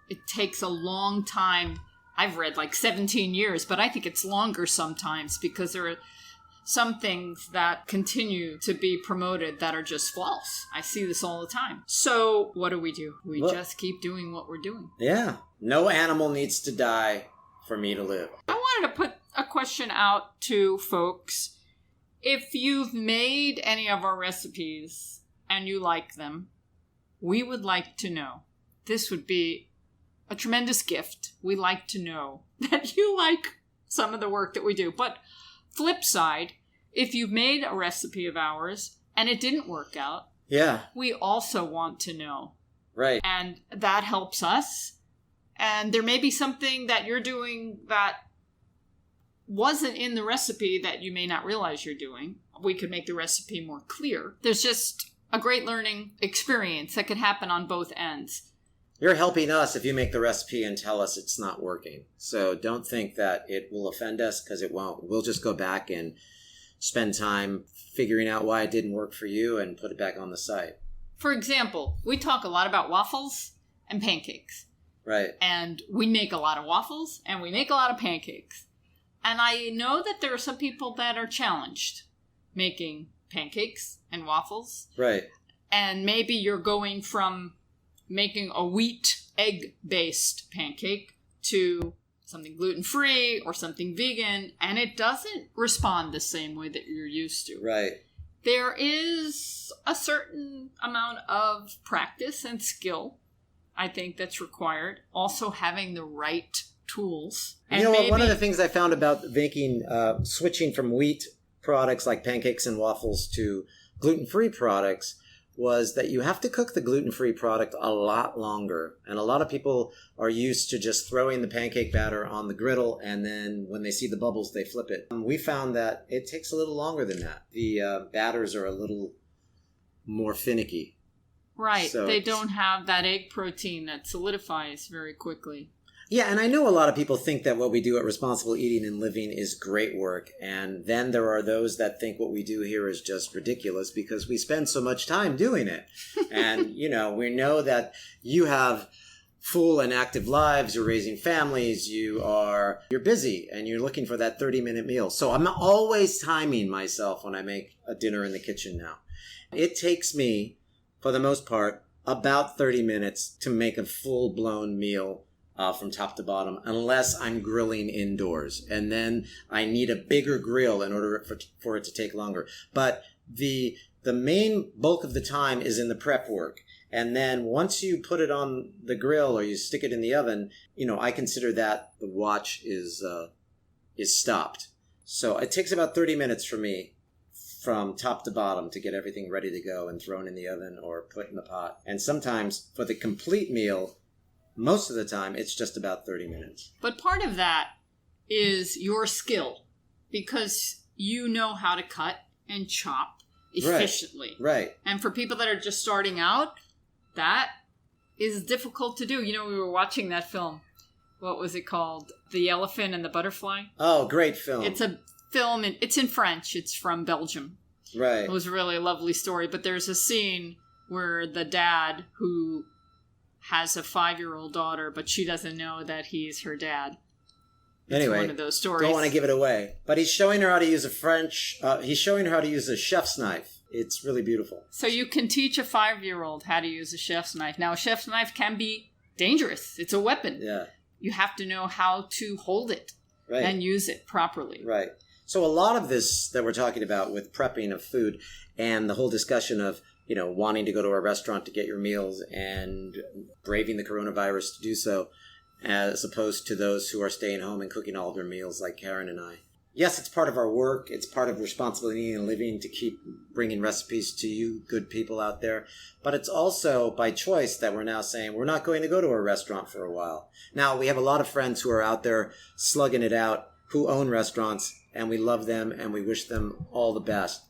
It takes a long time. I've read like 17 years, but I think it's longer sometimes because there are some things that continue to be promoted that are just false. I see this all the time. So what do? We just keep doing what we're doing. Yeah. No animal needs to die for me to live. I wanted to put a question out to folks. If you've made any of our recipes and you like them, we would like to know. This would be a tremendous gift. We like to know that you like some of the work that we do. But flip side, if you've made a recipe of ours and it didn't work out, we also want to know. Right. And that helps us. And there may be something that you're doing that wasn't in the recipe that you may not realize you're doing. We could make the recipe more clear. There's just a great learning experience that could happen on both ends. You're helping us if you make the recipe and tell us it's not working. So don't think that it will offend us, because it won't. We'll just go back and spend time figuring out why it didn't work for you and put it back on the site. For example, we talk a lot about waffles and pancakes. Right. And we make a lot of waffles and we make a lot of pancakes. And I know that there are some people that are challenged making pancakes and waffles. Right. And maybe you're going from making a wheat egg-based pancake to something gluten-free or something vegan, and it doesn't respond the same way that you're used to. Right. There is a certain amount of practice and skill, I think, that's required. Also having the right tools. And one of the things I found about making, switching from wheat products like pancakes and waffles to gluten-free products was that you have to cook the gluten-free product a lot longer. And a lot of people are used to just throwing the pancake batter on the griddle, and then when they see the bubbles, they flip it. We found that it takes a little longer than that. The batters are a little more finicky. Right. So they don't have that egg protein that solidifies very quickly. Yeah, and I know a lot of people think that what we do at Responsible Eating and Living is great work, and then there are those that think what we do here is just ridiculous because we spend so much time doing it. And, we know that you have full and active lives, you're raising families, you're busy, and you're looking for that 30-minute meal. So I'm always timing myself when I make a dinner in the kitchen now. It takes me, for the most part, about 30 minutes to make a full-blown meal from top to bottom, unless I'm grilling indoors. And then I need a bigger grill in order for it to take longer. But the main bulk of the time is in the prep work. And then once you put it on the grill or you stick it in the oven, I consider that the watch is stopped. So it takes about 30 minutes for me from top to bottom to get everything ready to go and thrown in the oven or put in the pot. And sometimes for the complete meal, most of the time, it's just about 30 minutes. But part of that is your skill, because you know how to cut and chop efficiently. Right. And for people that are just starting out, that is difficult to do. We were watching that film. What was it called? The Elephant and the Butterfly? Oh, great film. It's a film, it's in French. It's from Belgium. Right. It was a really lovely story. But there's a scene where the dad, who has a 5-year-old daughter, but she doesn't know that he's her dad. It's one of those stories. Don't want to give it away. But he's showing her how to use he's showing her how to use a chef's knife. It's really beautiful. So you can teach a 5-year-old how to use a chef's knife. Now, a chef's knife can be dangerous. It's a weapon. Yeah. You have to know how to hold it and use it properly. Right. So a lot of this that we're talking about with prepping of food and the whole discussion of wanting to go to a restaurant to get your meals and braving the coronavirus to do so, as opposed to those who are staying home and cooking all of their meals like Caryn and I. Yes, it's part of our work. It's part of responsibility and living to keep bringing recipes to you good people out there. But it's also by choice that we're now saying we're not going to go to a restaurant for a while. Now, we have a lot of friends who are out there slugging it out, who own restaurants, and we love them and we wish them all the best.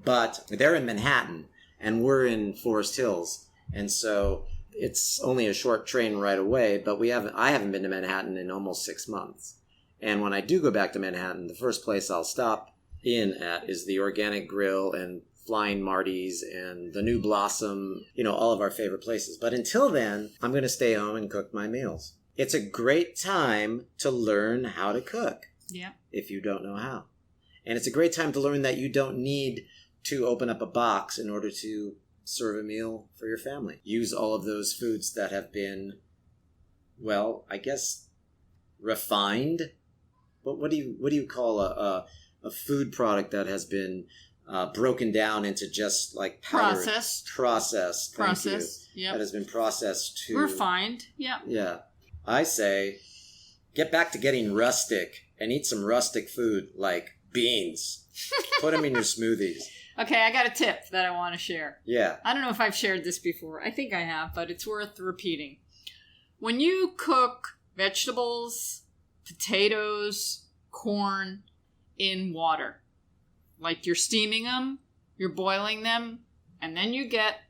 But they're in Manhattan and we're in Forest Hills. And so it's only a short train right away, but I haven't been to Manhattan in almost 6 months. And when I do go back to Manhattan, the first place I'll stop in at is the Organic Grill and Flying Marty's and the New Blossom, all of our favorite places. But until then, I'm going to stay home and cook my meals. It's a great time to learn how to cook. Yeah. If you don't know how. And it's a great time to learn that you don't need to open up a box in order to serve a meal for your family. Use all of those foods that have been, refined. But what do you call a food product that has been broken down into just like powder? Processed. Yeah. That has been processed to refined. Yeah. Yeah. I say, get back to getting rustic and eat some rustic food like beans. Put them in your smoothies. Okay, I got a tip that I want to share. Yeah. I don't know if I've shared this before. I think I have, but it's worth repeating. When you cook vegetables, potatoes, corn in water, like you're steaming them, you're boiling them, and then you get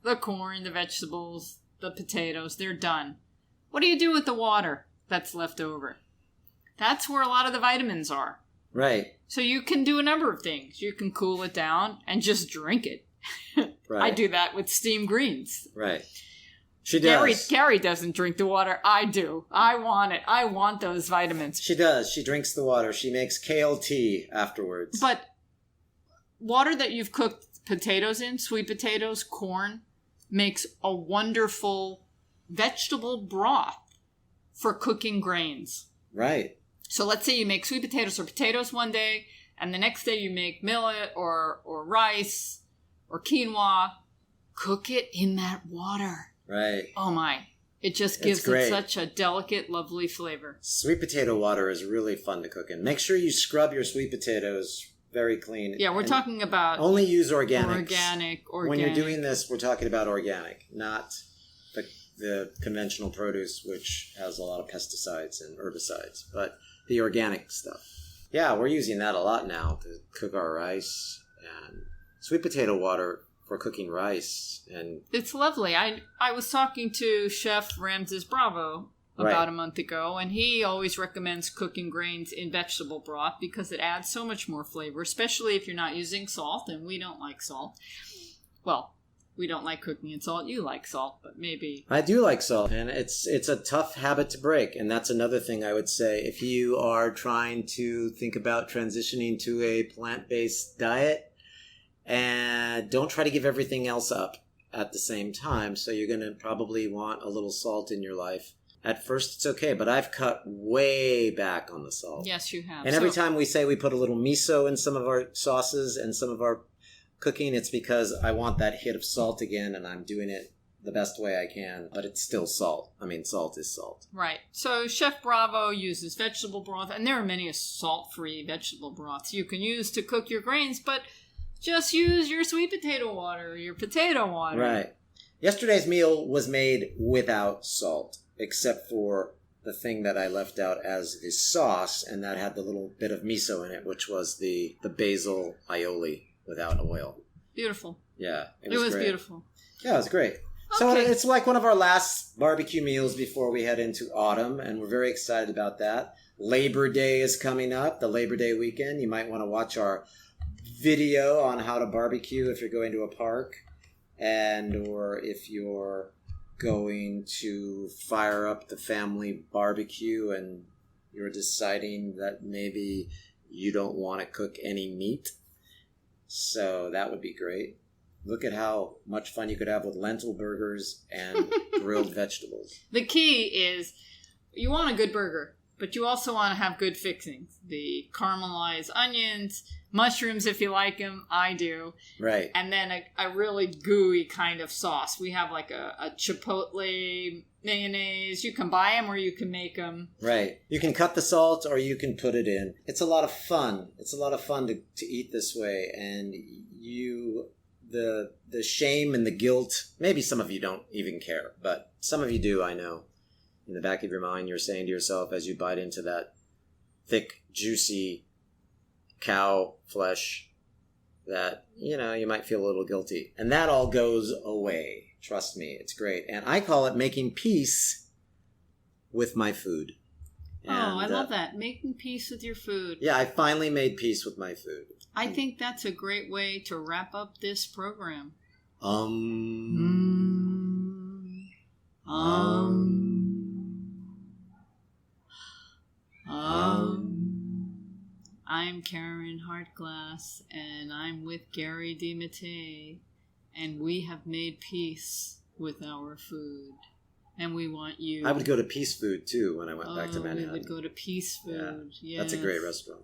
the corn, the vegetables, the potatoes, they're done. What do you do with the water that's left over? That's where a lot of the vitamins are. Right. So you can do a number of things. You can cool it down and just drink it. Right. I do that with steamed greens. Right. She does. Carrie doesn't drink the water. I do. I want it. I want those vitamins. She does. She drinks the water. She makes kale tea afterwards. But water that you've cooked potatoes in, sweet potatoes, corn, makes a wonderful vegetable broth for cooking grains. Right. So let's say you make sweet potatoes or potatoes one day, and the next day you make millet or rice or quinoa. Cook it in that water. Right. Oh my. It just gives it such a delicate, lovely flavor. Sweet potato water is really fun to cook in. Make sure you scrub your sweet potatoes very clean. Yeah, we're talking about... Only use organic. Organic. When you're doing this, we're talking about organic, not the conventional produce, which has a lot of pesticides and herbicides, but the organic stuff. Yeah, we're using that a lot now to cook our rice, and sweet potato water for cooking rice. And it's lovely. I was talking to Chef Ramses Bravo about a month ago, and he always recommends cooking grains in vegetable broth because it adds so much more flavor, especially if you're not using salt, and we don't like salt. Well, we don't like cooking in salt. You like salt, but maybe... I do like salt, and it's a tough habit to break, and that's another thing I would say. If you are trying to think about transitioning to a plant-based diet, and don't try to give everything else up at the same time, so you're going to probably want a little salt in your life. At first, it's okay, but I've cut way back on the salt. Yes, you have. And every time we say we put a little miso in some of our sauces and some of our cooking, it's because I want that hit of salt again, and I'm doing it the best way I can, but it's still salt. I mean, salt is salt. Right. So Chef Bravo uses vegetable broth, and there are many salt-free vegetable broths you can use to cook your grains, but just use your sweet potato water, your potato water. Right. Yesterday's meal was made without salt, except for the thing that I left out as the sauce, and that had the little bit of miso in it, which was the basil aioli without oil. Beautiful. Yeah, it was great. Beautiful. Yeah, it was great. Okay. So it's like one of our last barbecue meals before we head into autumn, and we're very excited about that. Labor Day is coming up, the Labor Day weekend. You might want to watch our video on how to barbecue if you're going to a park, or if you're going to fire up the family barbecue and you're deciding that maybe you don't want to cook any meat. So that would be great. Look at how much fun you could have with lentil burgers and grilled vegetables. The key is you want a good burger, but you also want to have good fixings. The caramelized onions, Mushrooms, if you like them, I do. Right. And then a really gooey kind of sauce. We have like a chipotle mayonnaise. You can buy them or you can make them. Right. You can cut the salt or you can put it in. It's a lot of fun. It's a lot of fun to eat this way. And the shame and the guilt, maybe some of you don't even care, but some of you do, I know. In the back of your mind, you're saying to yourself as you bite into that thick, juicy cow flesh that, you might feel a little guilty. And that all goes away. Trust me, it's great. And I call it making peace with my food. And, I love that. Making peace with your food. Yeah, I finally made peace with my food. I think that's a great way to wrap up this program. I'm Caryn Hartglass, and I'm with Gary D. Mattei, and we have made peace with our food. And we want you... I would go to Peace Food, too, when I went back to Manhattan. We would go to Peace Food, yeah. That's a great restaurant.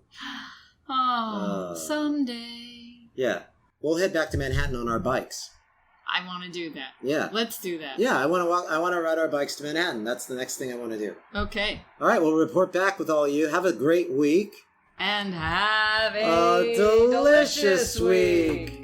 Someday. Yeah. We'll head back to Manhattan on our bikes. I want to do that. Yeah. Let's do that. Yeah, I want to ride our bikes to Manhattan. That's the next thing I want to do. Okay. All right, we'll report back with all of you. Have a great week. And have a delicious week.